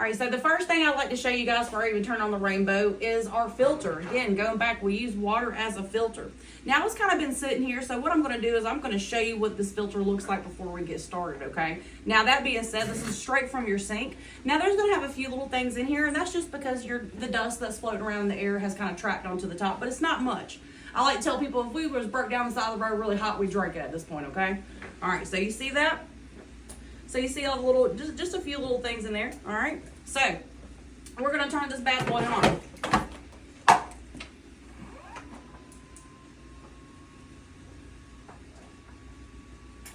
right, so the first thing I'd like to show you guys before I even turn on the rainbow is our filter. Again, going back, we use water as a filter. Now it's kind of been sitting here, so what I'm going to do is I'm going to show you what this filter looks like before we get started, okay? Now that being said, this is straight from your sink. Now there's going to have a few little things in here, and that's just because the dust that's floating around in the air has kind of trapped onto the top, but it's not much. I like to tell people if we was broke down the side of the road really hot, we'd drink it at this point, okay? All right, so you see that? So you see all the little, just a few little things in there, all right? So we're gonna turn this bad boy on.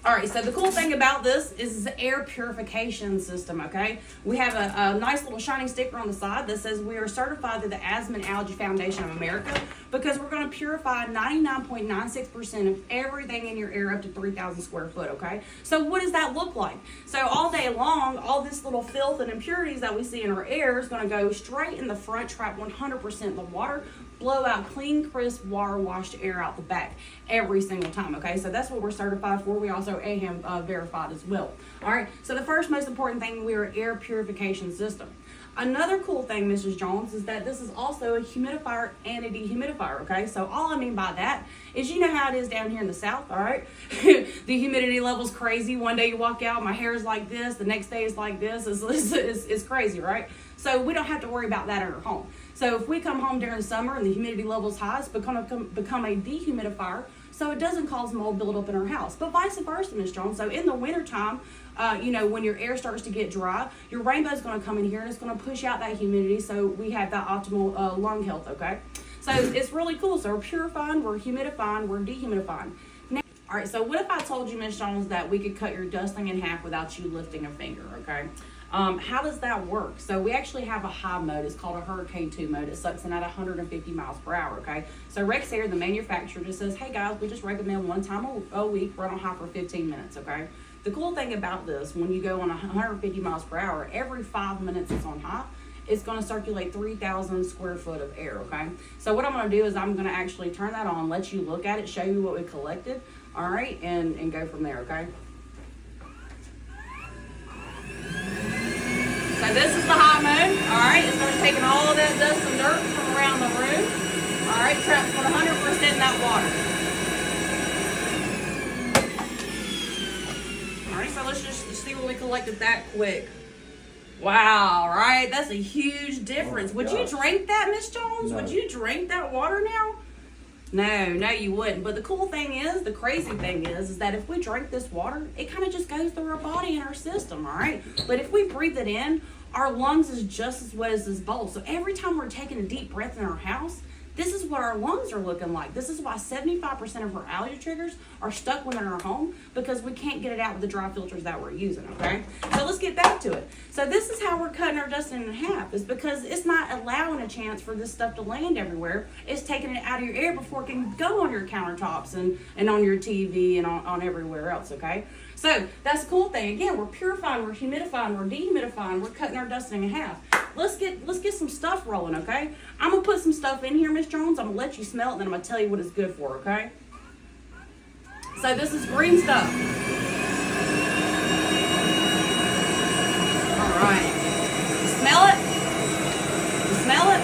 All right, so the cool thing about this is the air purification system, okay? We have a nice little shiny sticker on the side that says we are certified through the Asthma and Allergy Foundation of America because we're going to purify 99.96% of everything in your air up to 3,000 square foot, okay? So what does that look like? So all day long, all this little filth and impurities that we see in our air is going to go straight in the front, trap 100% in the water, blow out clean, crisp, water-washed air out the back every single time, okay? So that's what we're certified for. We also AHAM verified as well. All right, so the first most important thing, we're an air purification system. Another cool thing, Mrs. Jones, is that this is also a humidifier and a dehumidifier, okay? So all I mean by that is you know how it is down here in the South, all right? The humidity level's crazy. One day you walk out, my hair is like this. The next day it's like this. It's crazy, right? So we don't have to worry about that in our home. So if we come home during the summer and the humidity level's high, it's become a dehumidifier, so it doesn't cause mold buildup in our house. But vice versa, Ms. Jones. So in the wintertime, when your air starts to get dry, your rainbow's going to come in here and it's going to push out that humidity, so we have that optimal lung health, okay? So it's really cool. So we're purifying, we're humidifying, we're dehumidifying. Now, all right, so what if I told you, Ms. Jones, that we could cut your dusting in half without you lifting a finger, okay? How does that work? So we actually have a high mode. It's called a Hurricane 2 mode. It sucks in at 150 miles per hour, okay? So Rexair, the manufacturer, just says, hey guys, we just recommend one time a week, run on high for 15 minutes, okay? The cool thing about this, when you go on 150 miles per hour, every 5 minutes it's on high, it's going to circulate 3,000 square foot of air, okay? So what I'm going to do is I'm going to actually turn that on, let you look at it, show you what we collected, all right, and go from there, okay? So this is the high mode, all right? It's going to take all of that dust and dirt from around the room, all right? Trapped 100% in that water. All right, so let's just see what we collected that quick. Wow, right? That's a huge difference. Would you drink that, Miss Jones? No. Would you drink that water now? No, you wouldn't. But the cool thing is, the crazy thing is that if we drink this water, it kind of just goes through our body and our system, all right? But if we breathe it in, our lungs is just as wet as this bowl. So every time we're taking a deep breath in our house, this is what our lungs are looking like. This is why 75% of our allergy triggers are stuck within our home, because we can't get it out with the dry filters that we're using, okay? So let's get back to it. So this is how we're cutting our dusting in half, is because it's not allowing a chance for this stuff to land everywhere. It's taking it out of your air before it can go on your countertops and on your TV and on everywhere else, okay? So that's the cool thing. Again, we're purifying, we're humidifying, we're dehumidifying, we're cutting our dusting in half. Let's get some stuff rolling, okay? I'm gonna put some stuff in here, Miss Jones. I'm gonna let you smell it, and then I'm gonna tell you what it's good for, okay? So this is green stuff. All right. You smell it? You smell it?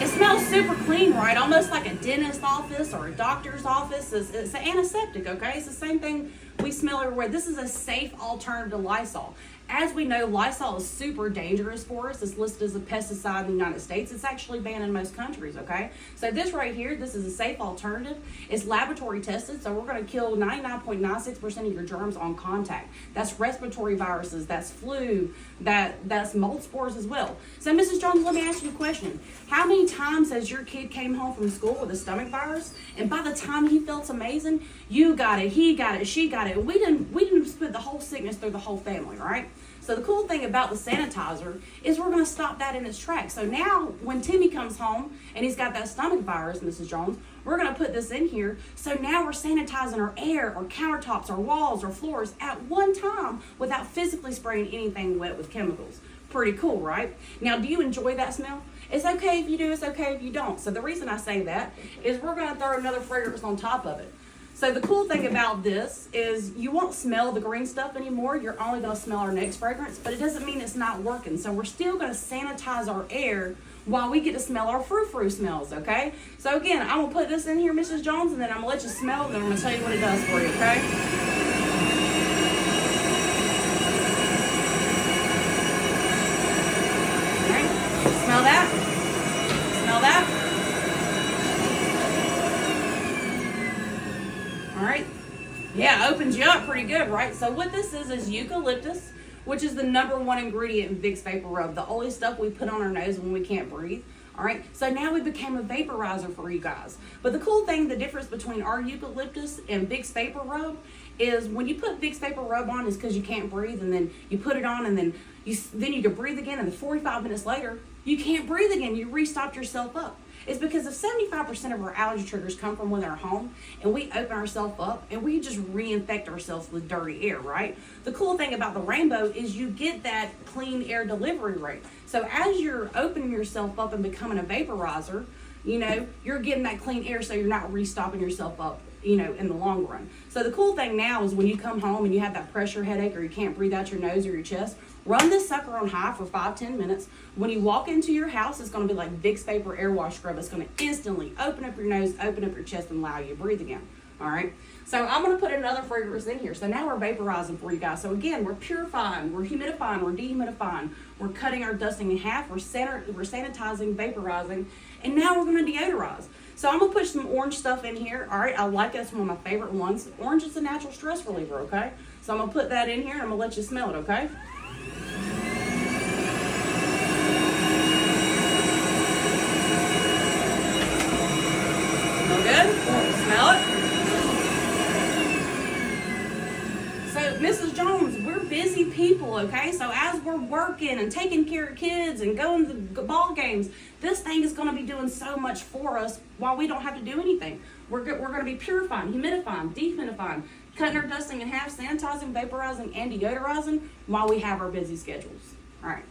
It smells super clean, right? Almost like a dentist's office or a doctor's office. It's an antiseptic, okay? It's the same thing we smell everywhere. This is a safe alternative to Lysol. As we know, Lysol is super dangerous for us. It's listed as a pesticide in the United States. It's actually banned in most countries, okay? So this right here, this is a safe alternative. It's laboratory tested, so we're going to kill 99.96% of your germs on contact. That's respiratory viruses, that's flu, that's mold spores as well. So Mrs. Jones, let me ask you a question. How many times has your kid came home from school with a stomach virus, and by the time he felt amazing, you got it, he got it, she got it. We didn't split the whole sickness through the whole family, right? So the cool thing about the sanitizer is we're going to stop that in its tracks. So now when Timmy comes home and he's got that stomach virus, Mrs. Jones, we're going to put this in here. So now we're sanitizing our air, our countertops, our walls, our floors at one time without physically spraying anything wet with chemicals. Pretty cool, right? Now, do you enjoy that smell? It's okay if you do, it's okay if you don't. So the reason I say that is we're going to throw another fragrance on top of it. So the cool thing about this is you won't smell the green stuff anymore. You're only going to smell our next fragrance, but it doesn't mean it's not working. So we're still going to sanitize our air while we get to smell our frou-frou smells, okay? So again, I'm going to put this in here, Mrs. Jones, and then I'm going to let you smell, and then I'm going to tell you what it does for you, okay? All right, smell that? Smell that? All right. Yeah, it opens you up pretty good, right? So what this is eucalyptus, which is the #1 ingredient in Vicks Vapor Rub, the only stuff we put on our nose when we can't breathe. All right, so now we became a vaporizer for you guys. But the cool thing, the difference between our eucalyptus and Vicks Vapor Rub is when you put Vicks Vapor Rub on is because you can't breathe, and then you put it on, and then you can breathe again, and then 45 minutes later, you can't breathe again. You restocked yourself up. It's because if 75% of our allergy triggers come from when they're home and we open ourselves up and we just reinfect ourselves with dirty air, right? The cool thing about the rainbow is you get that clean air delivery rate. So as you're opening yourself up and becoming a vaporizer, you know, you're getting that clean air, so you're not restocking yourself up, you know, in the long run. So the cool thing now is when you come home and you have that pressure headache or you can't breathe out your nose or your chest, run this sucker on high for 5-10 minutes. When you walk into your house, it's going to be like Vicks Vapor Air Wash Scrub. It's going to instantly open up your nose, open up your chest, and allow you to breathe again. All right. So I'm going to put another fragrance in here. So now we're vaporizing for you guys. So again, we're purifying, we're humidifying, we're dehumidifying, we're cutting our dusting in half, we're sanitizing, vaporizing, and now we're going to deodorize. So I'm going to put some orange stuff in here. All right, I like it. It's one of my favorite ones. Orange is a natural stress reliever, okay? So I'm going to put that in here, and I'm going to let you smell it, okay? Smell good? Smell it? So, Mrs. Jones, we're busy people, okay? So as we're working and taking care of kids and going to the ball games, this thing is going to be doing so much for us while we don't have to do anything. We're going to be purifying, humidifying, dehumidifying, cutting our dusting in half, sanitizing, vaporizing, and deodorizing while we have our busy schedules. All right.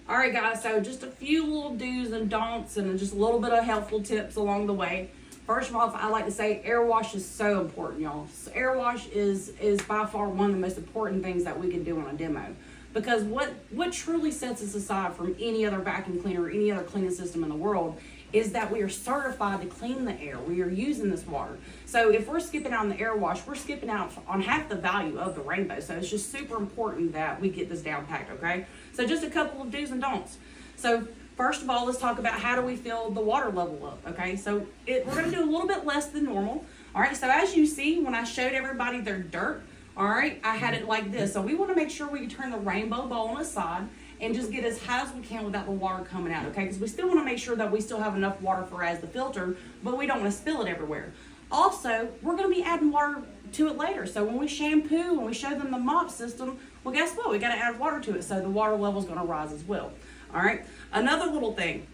All right, guys, so just a few little do's and don'ts and just a little bit of helpful tips along the way. First of all, I like to say air wash is so important, y'all. So air wash is by far one of the most important things that we can do on a demo. Because what truly sets us aside from any other vacuum cleaner or any other cleaning system in the world is that we are certified to clean the air. We are using this water. So if we're skipping out on the air wash, we're skipping out on half the value of the rainbow. So it's just super important that we get this down packed, okay? So just a couple of do's and don'ts. So first of all, let's talk about how do we fill the water level up, okay? So we're gonna do a little bit less than normal. All right, so as you see, when I showed everybody their dirt, all right, I had it like this. So we wanna make sure we can turn the rainbow bowl on the side and just get as high as we can without the water coming out, okay? Because we still wanna make sure that we still have enough water for as the filter, but we don't wanna spill it everywhere. Also, we're gonna be adding water to it later. So when we shampoo, when we show them the mop system, well, guess what? We gotta add water to it, so the water level is gonna rise as well. All right, another little thing.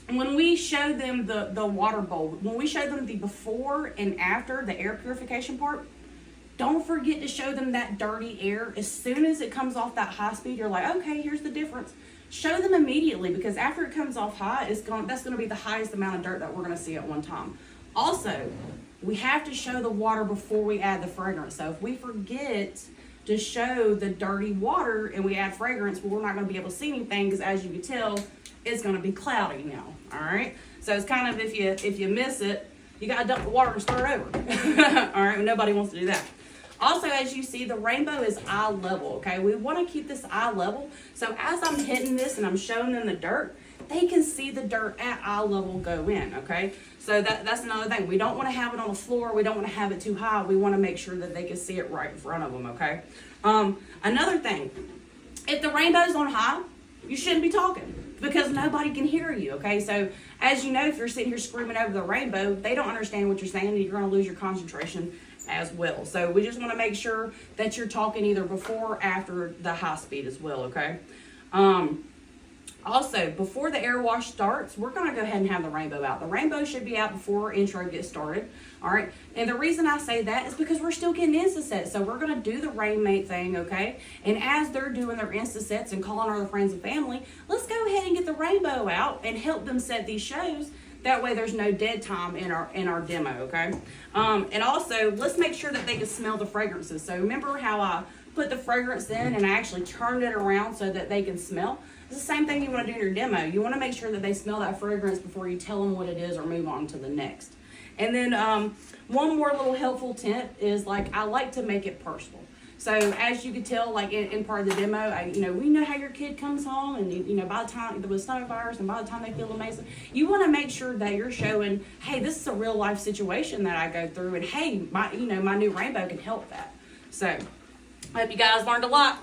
When we show them the water bowl, when we show them the before and after, the air purification part, don't forget to show them that dirty air. As soon as it comes off that high speed, you're like, okay, here's the difference. Show them immediately, because after it comes off high, that's gonna be the highest amount of dirt that we're gonna see at one time. Also, we have to show the water before we add the fragrance. So if we forget to show the dirty water and we add fragrance, well, we're not gonna be able to see anything, because as you can tell, it's gonna be cloudy now, all right? So it's kind of, if you miss it, you gotta dump the water and start over. All right, nobody wants to do that. Also, as you see, the rainbow is eye level, okay? We wanna keep this eye level, so as I'm hitting this and I'm showing them the dirt, they can see the dirt at eye level go in, okay? So that's another thing. We don't wanna have it on the floor, we don't wanna have it too high, we wanna make sure that they can see it right in front of them, okay? Another thing, if the rainbow's on high, you shouldn't be talking, because nobody can hear you, okay? So as you know, if you're sitting here screaming over the rainbow, they don't understand what you're saying, and you're gonna lose your concentration as well. So we just wanna make sure that you're talking either before or after the high speed as well, okay? Also, before the air wash starts, we're gonna go ahead and have the rainbow out. The rainbow should be out before our intro gets started, all right? And the reason I say that is because we're still getting Insta sets. So we're gonna do the Rainmate thing, okay? And as they're doing their Insta sets and calling all their friends and family, let's go ahead and get the rainbow out and help them set these shows. That way there's no dead time in our demo, okay? And also, let's make sure that they can smell the fragrances. So remember how I put the fragrance in and I actually turned it around so that they can smell? It's the same thing you want to do in your demo. You want to make sure that they smell that fragrance before you tell them what it is or move on to the next. And then one more little helpful tip is, like, I like to make it personal. So as you can tell, like in part of the demo, we know how your kid comes home, and by the time with stomach virus, and by the time they feel amazing, you want to make sure that you're showing, hey, this is a real life situation that I go through, and hey, my new rainbow can help that. So I hope you guys learned a lot.